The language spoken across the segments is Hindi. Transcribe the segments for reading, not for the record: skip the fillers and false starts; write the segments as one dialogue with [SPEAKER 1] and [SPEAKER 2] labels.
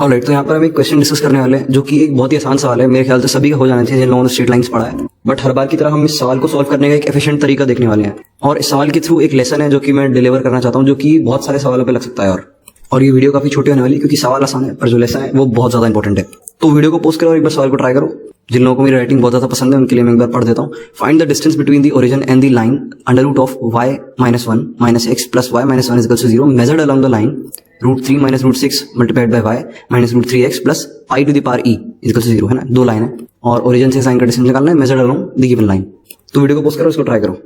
[SPEAKER 1] ऑलराइट, तो यहाँ पर हम एक क्वेश्चन डिस्कस करने वाले हैं जो कि एक बहुत ही आसान सवाल है, मेरे ख्याल से सभी का हो जाना चाहिए जिन लोगों ने स्ट्रेट लाइंस पढ़ा है। बट हर बार की तरह हम इस सवाल को सॉल्व करने का एक एफिशिएंट तरीका देखने वाले हैं, और इस सवाल के थ्रू एक लेसन है जो कि मैं डिलीवर करना चाहता हूँ, जो कि बहुत सारे सवालों पे लग सकता है। और ये वीडियो काफी छोटी होने वाली है क्योंकि सवाल आसान है पर जो लेसन है वो बहुत ज्यादा इंपॉर्टेंट है। तो वीडियो को पोस्ट करो और एक बार सवाल को ट्राई करो। जिन लोगों को मेरी राइटिंग बहुत ज्यादा पसंद है उनके लिए मैं एक बार पढ़ देता हूँ। Find the distance between the origin and the line under root of y minus 1 minus x plus y minus 1 is equal to 0 measured along the line root 3 minus root 6 multiplied by y minus root 3x plus pi to the power e is equal to 0 है ना। दो लाइन है और ओरिजिन से साइन का डिस्टेंस निकालना है measured along the given line. तो वीडियो को पोस्ट करो, इसको ट्राई करो।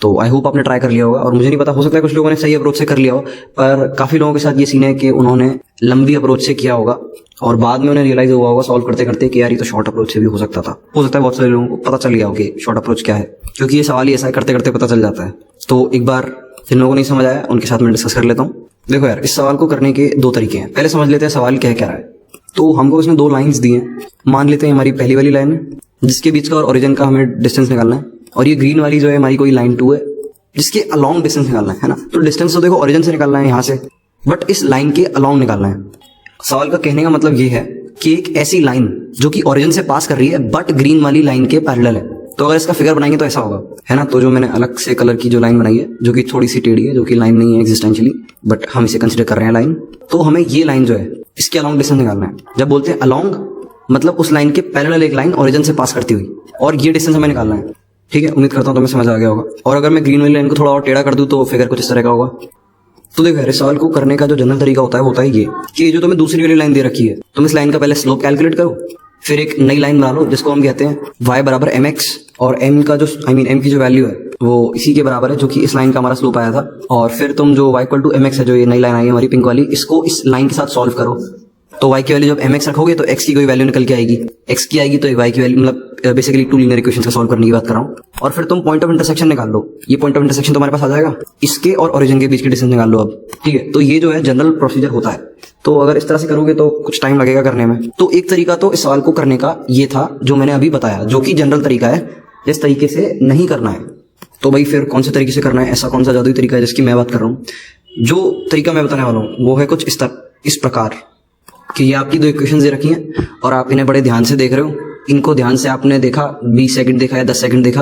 [SPEAKER 1] तो आई होप आपने ट्राई कर लिया होगा, और मुझे नहीं पता, हो सकता है कुछ लोगों ने सही अप्रोच से कर लिया हो, पर काफी लोगों के साथ ये सीन है कि उन्होंने लंबी अप्रोच से किया होगा और बाद में उन्हें रियलाइज हुआ होगा सॉल्व करते करते कि यार ये तो शॉर्ट अप्रोच से भी हो सकता था। हो सकता है बहुत सारे लोगों को पता चल गया हो कि शॉर्ट अप्रोच क्या है, क्योंकि ये सवाल ही ऐसा है, करते करते पता चल जाता है। तो एक बार जिन लोगों को नहीं समझ आया उनके साथ मैं डिस्कस कर लेता हूँ। देखो यार, इस सवाल को करने के दो तरीके हैं। पहले समझ लेते हैं सवाल क्या रहा है। तो हमको इसमें दो लाइंस दी हैं। मान लेते हैं हमारी पहली वाली लाइन है जिसके बीच का और ओरिजिन का हमें डिस्टेंस निकालना है, और ये ग्रीन वाली जो है हमारी कोई लाइन 2 है जिसके अलोंग डिस्टेंस निकालना है ना। तो डिस्टेंस तो देखो ओरिजिन से निकालना है यहाँ से, बट इस लाइन के अलोंग निकालना है। सवाल का कहने का मतलब ये है कि एक ऐसी लाइन जो कि ओरिजिन से पास कर रही है बट ग्रीन वाली लाइन के पैरेलल है। तो अगर इसका फिगर बनाएंगे तो ऐसा होगा, है ना। तो जो मैंने अलग से कलर की जो लाइन बनाई है जो कि थोड़ी सी टेढ़ी है, जो कि लाइन नहीं है एग्जिस्टेंशियली, बट हम इसे कंसिडर कर रहे हैं लाइन। तो हमें ये लाइन जो है इसके अलोंग डिस्टेंस निकालना है। जब बोलते हैं अलोंग मतलब उस लाइन के पैरेलल एक लाइन ओरिजिन से पास करती हुई, और ये डिस्टेंस हमें निकालना है। ठीक है, उम्मीद करता हूँ तुम्हें समझ आ गया होगा। और अगर मैं ग्रीन वाली लाइन को थोड़ा और टेढ़ा कर दूं तो फिगर कुछ इस तरह का होगा। तो देखो यार, इस सवाल को करने का जो जनरल तरीका होता है वो होता है ये कि जो तुम्हें दूसरी वाली लाइन दे रखी है, तुम इस लाइन का पहले स्लोप कैलकुलेट करो, फिर एक नई लाइन बना लो जिसको हम कहते हैं y बराबर mx, और m का जो m की जो वैल्यू है वो इसी के बराबर है जो कि इस लाइन का हमारा स्लोप आया था। और फिर तुम जो y इक्वल टू mx है, जो ये नई लाइन आई है हमारी पिंक वाली, इसको इस लाइन के साथ सॉल्व करो। तो y की वैल्यू जब mx रखोगे तो x की कोई वैल्यू निकल के आएगी, x की आएगी तो y की वैल्यू, मतलब बेसिकली टू लीनियर इक्वेशंस का सॉल्व करने की बात कर रहा हूँ। और फिर तुम पॉइंट ऑफ इंटरसेक्शन निकाल लो। ये पॉइंट ऑफ इंटरसेक्शन तुम्हारे पास आ जाएगा, इसके और ओरिजिन के बीच की डिस्टेंस निकाल लो अब। ठीक है, तो ये जो है जनरल प्रोसीजर होता है। तो अगर इस तरह से करोगे तो कुछ टाइम लगेगा करने में। तो एक तरीका तो इस सवाल को करने का ये था जो मैंने अभी बताया, जो कि जनरल तरीका है। इस तरीके से नहीं करना है तो भाई फिर कौन से तरीके से करना है? ऐसा कौन सा जादुई तरीका है जिसकी मैं बात कर रहा हूँ? जो तरीका मैं बताने वाला हूँ वो है कुछ इस प्रकार कि ये आपकी दो इक्वेशंस दे रखी हैं और आप इन्हें बड़े ध्यान से देख रहे हो। इनको ध्यान से आपने देखा, 20 सेकंड देखा या 10 सेकंड देखा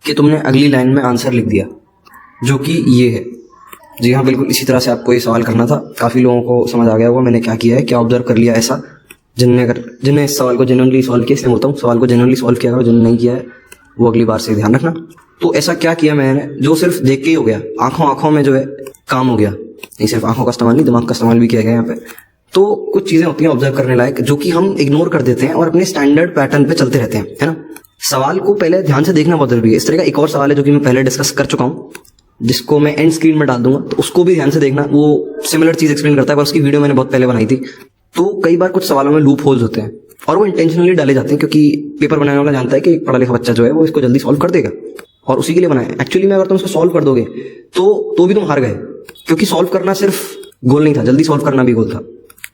[SPEAKER 1] कि तुमने अगली लाइन में आंसर लिख दिया जो कि ये है। जी हाँ, बिल्कुल इसी तरह से आपको ये सवाल करना था। काफ़ी लोगों को समझ आ गया होगा मैंने क्या किया है, क्या ऑब्जर्व कर लिया ऐसा। जिनने इस सवाल को जेन्युइनली सॉल्व किया, इसलिए बोलता हूँ सवाल को जेन्युइनली सॉल्व किया और जिन्होंने नहीं किया है वो अगली बार से ध्यान रखना। तो ऐसा क्या किया मैंने जो सिर्फ देख के ही हो गया, आंखों में जो है काम हो गया। नहीं सिर्फ आंखों का इस्तेमाल नहीं, दिमाग का इस्तेमाल भी किया गया यहाँ पे। तो कुछ चीजें होती हैं ऑब्जर्व करने लायक जो कि हम इग्नोर कर देते हैं और अपने स्टैंडर्ड पैटर्न पे चलते रहते हैं, है ना। सवाल को पहले ध्यान से देखना बहुत जरूरी है। इस तरह का एक और सवाल है जो कि मैं पहले डिस्कस कर चुका हूँ, जिसको मैं एंड स्क्रीन में डाल दूंगा, तो उसको भी ध्यान से देखना। वो सिमिलर चीज एक्सप्लेन करता है पर उसकी वीडियो मैंने बहुत पहले बनाई थी। तो कई बार कुछ सवालों में लूप होल्स होते हैं और वो इंटेंशनली डाले जाते हैं क्योंकि पेपर बनाने वाला जानता है कि एक पढ़ा लिखा बच्चा जो है वो इसको जल्दी सॉल्व कर देगा और उसी के लिए बनाया। एक्चुअली में अगर तुम इसको सॉल्व कर दोगे तो भी तुम हार गए, क्योंकि सॉल्व करना सिर्फ गोल नहीं था, जल्दी सॉल्व करना भी गोल था।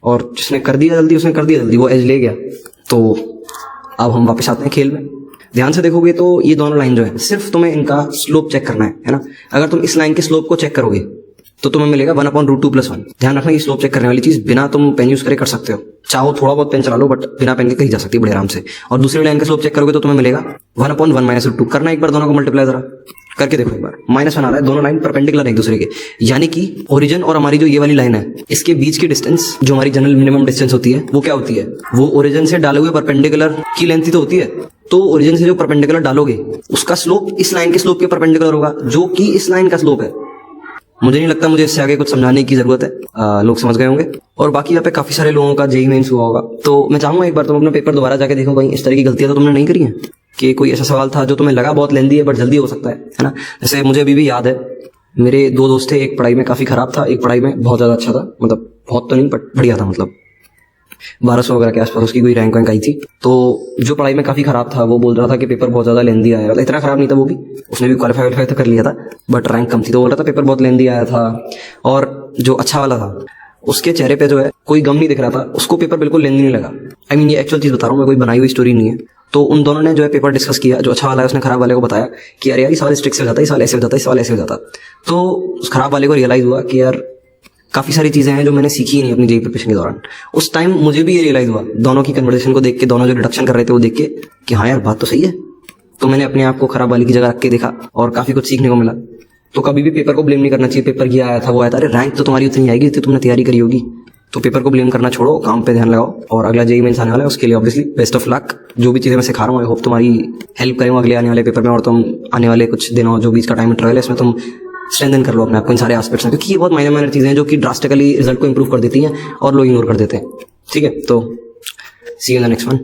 [SPEAKER 1] और जिसने कर दिया जल्दी उसने कर दिया जल्दी, वो एज ले गया। तो अब हम वापस आते हैं खेल में। ध्यान से देखोगे तो ये दोनों लाइन जो है सिर्फ तुम्हें इनका स्लोप चेक करना है ना। अगर तुम इस लाइन के स्लोप को चेक करोगे तो तुम्हें मिलेगा 1/√2+1। ध्यान रखना कि स्लोप चेक करने वाली चीज बिना तुम पेन यूज करे कर सकते हो। चाहो थोड़ा बहुत पेन चला लो बट बिना पेन के कहीं जा सकती है बड़े आराम से। और दूसरी लाइन का स्लोप चेक करोगे तो तुम्हें मिलेगा 1/1 - 2। करना एक बार दोनों को मल्टीप्लाई जरा करके देखो एक बार। -1 आ रहा है, दोनों लाइन परपेंडिकुलर है एक दूसरे के, यानी कि ओरिजिन और हमारी जो ये वाली लाइन है इसके बीच की डिस्टेंस जो हमारी जनरल मिनिमम डिस्टेंस होती है वो क्या होती है? वो ओरिजिन से डाले हुए परपेंडिकुलर की लेंथ ही तो होती है। तो ओरिजिन से जो परपेंडिकुलर डालोगे उसका स्लोप इस लाइन के स्लोप के परपेंडिकुलर होगा जो कि इस लाइन का स्लोप है। मुझे नहीं लगता मुझे इससे आगे कुछ समझाने की जरूरत है, लोग समझ गए होंगे। और बाकी यहाँ पे काफी सारे लोगों का जेईई मेंस हुआ होगा, तो मैं चाहूंगा एक बार तुम अपना पेपर दोबारा जाके देखो कहीं इस तरह की गलतियां तो तुमने नहीं करी है कि कोई ऐसा सवाल था जो तुम्हें लगा बहुत लेंदी है बट जल्दी हो सकता है ना। जैसे मुझे अभी भी याद है, मेरे दो दोस्त थे, एक पढ़ाई में काफी खराब था, एक पढ़ाई में बहुत ज्यादा अच्छा था, मतलब बहुत तो नहीं बट बढ़िया था, मतलब 1200 वगैरह के आसपास उसकी कोई रैंक वैंक आई थी। तो जो पढ़ाई में काफी खराब था वो बोल रहा था कि पेपर बहुत ज्यादा लेंदी आया। मतलब इतना खराब नहीं था वो भी, उसने भी क्वालिफाई तो कर लिया था बट रैंक कम थी। तो बोल रहा था पेपर बहुत लेंदी आया था। और जो अच्छा वाला था उसके चेहरे पे जो है कोई गम नहीं दिख रहा था, उसको पेपर बिल्कुल लेंदी नहीं लगा। आई मीन ये एक्चुअल चीज बता रहा हूँ मैं, कोई बनाई हुई स्टोरी नहीं है। तो उन दोनों ने जो है पेपर डिस्कस किया, जो अच्छा वाला है उसने खराब वाले को बताया कि यार ये सवाल स्ट्रिक्ट से हो जाता है, सवाल ऐसे हो जाता है, सवाल ऐसे हो जाता। तो उस खराब वाले को रियलाइज हुआ कि यार काफ़ी सारी चीज़ें हैं जो मैंने सीखी ही नहीं अपनी जेई प्रिपरेशन के दौरान। उस टाइम मुझे भी ये रियलाइज़ हुआ दोनों की कन्वर्सेशन को देख के, दोनों जो डिडक्शन कर रहे थे वो देख के, कि हाँ यार बात तो सही है। तो मैंने अपने आप को खराब वाली की जगह रख के देखा और काफ़ी कुछ सीखने को मिला। तो कभी भी पेपर को ब्लेम नहीं करना चाहिए, पेपर ये आया था वो आया था, अरे रैंक तो तुम्हारी उतनी आएगी जितनी तुमने तैयारी करी होगी। तो पेपर को ब्लेम करना छोड़ो, काम पे ध्यान लगाओ। और अगला जेईई मेंस आने वाला है, उसके लिए ऑब्वियसली बेस्ट ऑफ लक। जो भी चीज़ें मैं सिखा रहा हूँ आई होप तुम्हारी हेल्प करेंगे अगले आने वाले पेपर में, और तुम आने वाले कुछ दिनों जो बीच का टाइम ट्रायल है इसमें तुम स्ट्रेंथन कर लो अपने आप को इन सारे एस्पेक्ट्स में, क्योंकि ये बहुत माइनर माइनर चीज़ें हैं जो कि ड्रास्टिकली रिजल्ट को इंप्रूव कर देती हैं और लोग इग्नोर कर देते हैं। ठीक है, तो see you in the next one.